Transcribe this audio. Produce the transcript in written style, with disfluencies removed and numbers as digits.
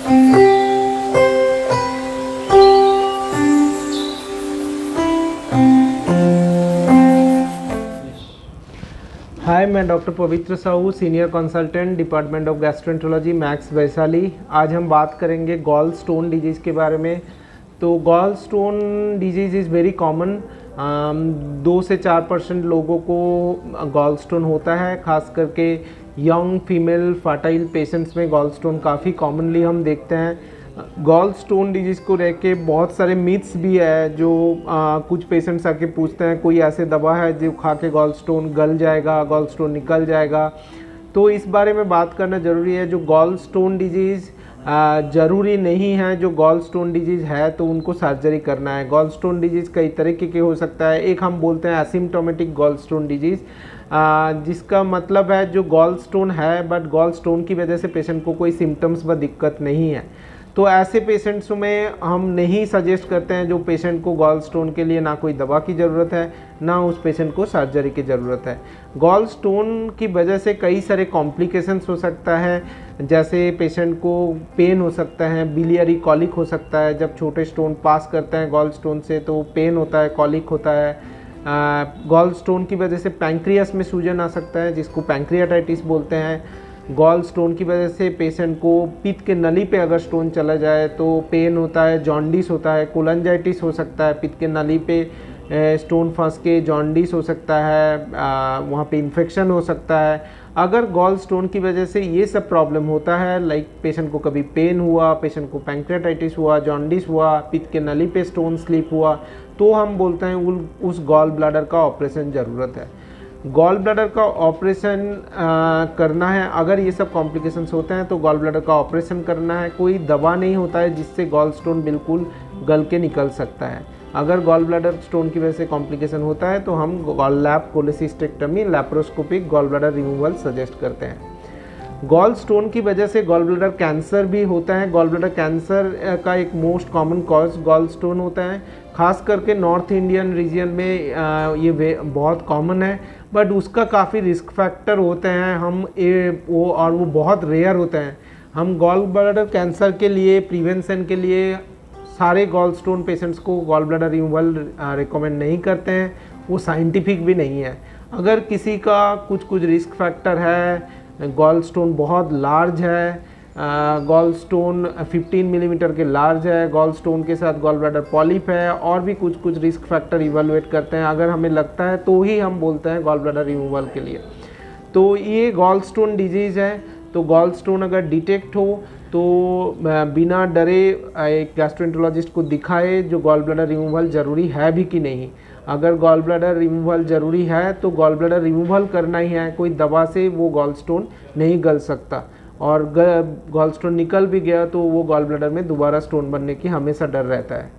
हाय, मैं डॉक्टर पवित्र Sahu, senior consultant, department of gastroenterology, max Vaishali. आज हम बात करेंगे गॉल स्टोन डिजीज़ के बारे में। तो gall stone disease is very common. 2 से 4% लोगों को गॉल स्टोन होता है, खास करके यंग फीमेल फर्टाइल पेशेंट्स में गॉल स्टोन काफ़ी कॉमनली हम देखते हैं। गॉल स्टोन डिजीज़ को रह के बहुत सारे मिथ्स भी है जो कुछ पेशेंट्स आके पूछते हैं कोई ऐसे दवा है जो खा के गॉल स्टोन गल जाएगा, गॉल स्टोन निकल जाएगा। तो इस बारे में बात करना ज़रूरी है। जो गॉल स्टोन डिजीज़ ज़रूरी नहीं है, जो गॉल स्टोन डिजीज़ है तो उनको सर्जरी करना है। गॉल स्टोन डिजीज़ कई तरीके के हो सकता है। एक हम बोलते हैं एसिम्प्टोमेटिक गॉल स्टोन डिजीज़, जिसका मतलब है जो गॉल स्टोन है बट गॉल स्टोन की वजह से पेशेंट को कोई सिम्टम्स व दिक्कत नहीं है। तो ऐसे पेशेंट्स में हम नहीं सजेस्ट करते हैं। जो पेशेंट को गॉल स्टोन के लिए ना कोई दवा की ज़रूरत है, ना उस पेशेंट को सर्जरी की ज़रूरत है। गॉल स्टोन की वजह से कई सारे कॉम्प्लिकेशंस हो सकता है, जैसे पेशेंट को पेन हो सकता है, बिलियरी कॉलिक हो सकता है। जब छोटे स्टोन पास करते हैं गॉल स्टोन से तो पेन होता है, कॉलिक होता है। गॉल स्टोन की वजह से पैंक्रियास में सूजन आ सकता है, जिसको पैंक्रियाटाइटिस बोलते हैं। गॉल स्टोन की वजह से पेशेंट को पित्त के नली पे अगर स्टोन चला जाए तो पेन होता है, जॉन्डिस होता है, कोलंजाइटिस हो सकता है। पित्त के नली पे स्टोन फंस के जॉन्डिस हो सकता है, वहाँ पे इन्फेक्शन हो सकता है। अगर गॉल स्टोन की वजह से ये सब प्रॉब्लम होता है, लाइक पेशेंट को कभी पेन हुआ, पेशेंट को पैंक्रियाटाइटिस हुआ, जॉन्डिस हुआ, पित्त के नली पे स्टोन स्लिप हुआ, तो हम बोलते हैं उस गॉल ब्लैडर का ऑपरेशन ज़रूरत है। गॉल ब्लैडर का ऑपरेशन करना है। अगर ये सब कॉम्प्लिकेशंस होते हैं तो गॉल ब्लैडर का ऑपरेशन करना है। कोई दवा नहीं होता है जिससे गॉल स्टोन बिल्कुल गल के निकल सकता है। अगर गॉल ब्लैडर स्टोन की वजह से कॉम्प्लिकेशन होता है तो हम gall lap cholecystectomy, laparoscopic gall bladder removal suggest करते हैं। गॉल स्टोन की वजह से गॉल ब्लैडर कैंसर भी होता है। गॉल ब्लैडर कैंसर का एक most common cause gall stone होता है। खास करके नॉर्थ इंडियन रीजन में ये बहुत कॉमन है, बट उसका काफ़ी रिस्क फैक्टर होते हैं। वो बहुत रेयर होते हैं। हम गॉल ब्लैडर कैंसर के लिए प्रिवेंशन के लिए सारे गॉल स्टोन पेशेंट्स को गॉल ब्लैडर रिमूवल रिकमेंड नहीं करते हैं। वो साइंटिफिक भी नहीं है। अगर किसी का कुछ रिस्क फैक्टर है, गॉल स्टोन बहुत लार्ज है, गॉल स्टोन 15 मिलीमीटर के लार्ज है, गॉल स्टोन के साथ गॉल ब्लैडर पॉलिप है, और भी कुछ रिस्क फैक्टर इवेलुएट करते हैं। अगर हमें लगता है तो ही हम बोलते हैं गॉल ब्लैडर रिमूवल के लिए। तो ये गॉल स्टोन डिजीज़ है। तो गॉल स्टोन अगर डिटेक्ट हो तो बिना डरे एक गैस्ट्रोएंटरोलॉजिस्ट को दिखाए जो गॉल ब्लैडर रिमूवल ज़रूरी है भी कि नहीं। अगर गॉल ब्लैडर रिमूवल ज़रूरी है तो गॉल ब्लैडर रिमूवल करना ही है। कोई दवा से वो गॉल स्टोन नहीं गल सकता, और गॉल स्टोन निकल भी गया तो वो गॉल ब्लैडर में दोबारा स्टोन बनने की हमेशा डर रहता है।